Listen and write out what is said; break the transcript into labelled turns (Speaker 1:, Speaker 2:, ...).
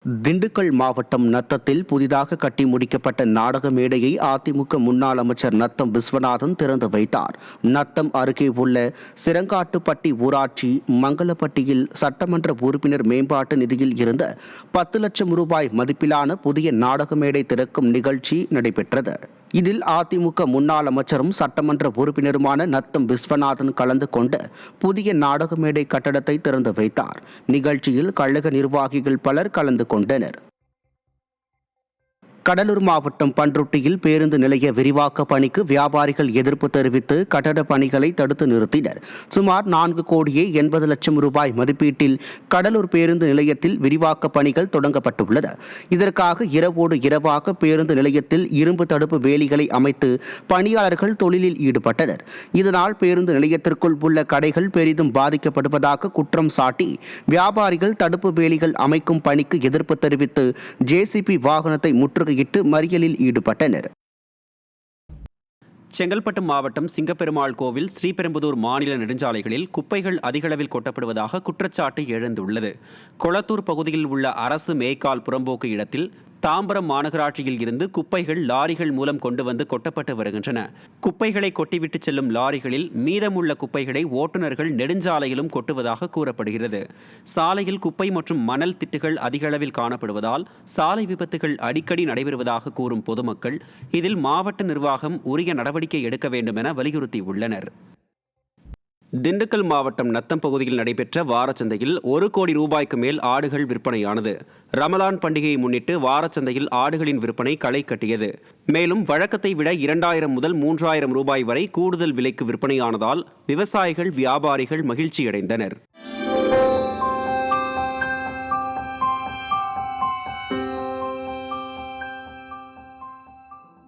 Speaker 1: திண்டுக்கல் மாவட்டம் நத்தத்தில் புதிதாக கட்டி முடிக்கப்பட்ட நாடக மேடையை அதிமுக முன்னாள் அமைச்சர் நத்தம் விஸ்வநாதன் திறந்து வைத்தார். நத்தம் அருகே உள்ள சிரங்காட்டுப்பட்டி ஊராட்சி மங்களப்பட்டியில் சட்டமன்ற உறுப்பினர் மேம்பாட்டு நிதியில் இருந்த 10 லட்சம் ரூபாய் மதிப்பிலான புதிய நாடக மேடை திறக்கும் நிகழ்ச்சி நடைபெற்றது. இதில் அதிமுக முன்னாள் அமைச்சரும் சட்டமன்ற உறுப்பினருமான நத்தம் விஸ்வநாதன் கலந்து கொண்டு புதிய நாடக மேடை கட்டடத்தை திறந்து வைத்தார். நிகழ்ச்சியில் கழக நிர்வாகிகள் பலர் கலந்து கொண்டனர். கடலூர் மாவட்டம் பண்ருட்டியில் பேருந்து நிலைய விரிவாக்க பணிக்கு வியாபாரிகள் எதிர்ப்பு தெரிவித்து கட்டட பணிகளை தடுத்து நிறுத்தினர். சுமார் 4,80 லட்சம் ரூபாய் மதிப்பீட்டில் கடலூர் பேருந்து நிலையத்தில் விரிவாக்க பணிகள் தொடங்கப்பட்டுள்ளது. இதற்காக இரவோடு இரவாக பேருந்து நிலையத்தில் இரும்பு தடுப்பு வேலிகளை அமைத்து பணியாளர்கள் தொழிலில் ஈடுபட்டனர். இதனால் பேருந்து நிலையத்திற்குள் உள்ள கடைகள் பெரிதும் பாதிக்கப்படுவதாக குற்றம் சாட்டி வியாபாரிகள் தடுப்பு வேலிகள் அமைக்கும் பணிக்கு எதிர்ப்பு தெரிவித்து ஜேசிபி வாகனத்தை முற்றுகை மறியலில் ஈடுபட்டனர்.
Speaker 2: செங்கல்பட்டு மாவட்டம் சிங்கப்பெருமாள் கோவில் ஸ்ரீபெரும்புதூர் மாநில நெடுஞ்சாலைகளில் குப்பைகள் அதிகளவில் கொட்டப்படுவதாக குற்றச்சாட்டு எழுந்துள்ளது. கொளத்தூர் பகுதியில் உள்ள அரசு மேய்க்கால் புறம்போக்கு இடத்தில் தாம்பரம் மாநகராட்சியில் இருந்து குப்பைகள் லாரிகள் மூலம் கொண்டு வந்து கொட்டப்பட்டு வருகின்றன. குப்பைகளை கொட்டிவிட்டு செல்லும் லாரிகளில் மீதமுள்ள குப்பைகளை ஓட்டுநர்கள் நெடுஞ்சாலையிலும் கொட்டுவதாக கூறப்படுகிறது. சாலையில் குப்பை மற்றும் மணல் திட்டுகள் அதிக அளவில் காணப்படுவதால் சாலை விபத்துகள் அடிக்கடி நடைபெறுவதாக கூறும் பொதுமக்கள் இதில் மாவட்ட நிர்வாகம் உரிய நடவடிக்கை எடுக்க வேண்டும் என வலியுறுத்தியுள்ளனர். திண்டுக்கல் மாவட்டம் நத்தம் பகுதியில் நடைபெற்ற வாரச்சந்தையில் 1 கோடி ரூபாய்க்கு மேல் ஆடுகள் விற்பனையானது. ரமலான் பண்டிகையை முன்னிட்டு வாரச்சந்தையில் ஆடுகளின் விற்பனை களை கட்டியது. மேலும் வழக்கத்தை விட 2000 முதல் 3000 ரூபாய் வரை கூடுதல் விலைக்கு விற்பனையானதால் விவசாயிகள் வியாபாரிகள் மகிழ்ச்சியடைந்தனர்.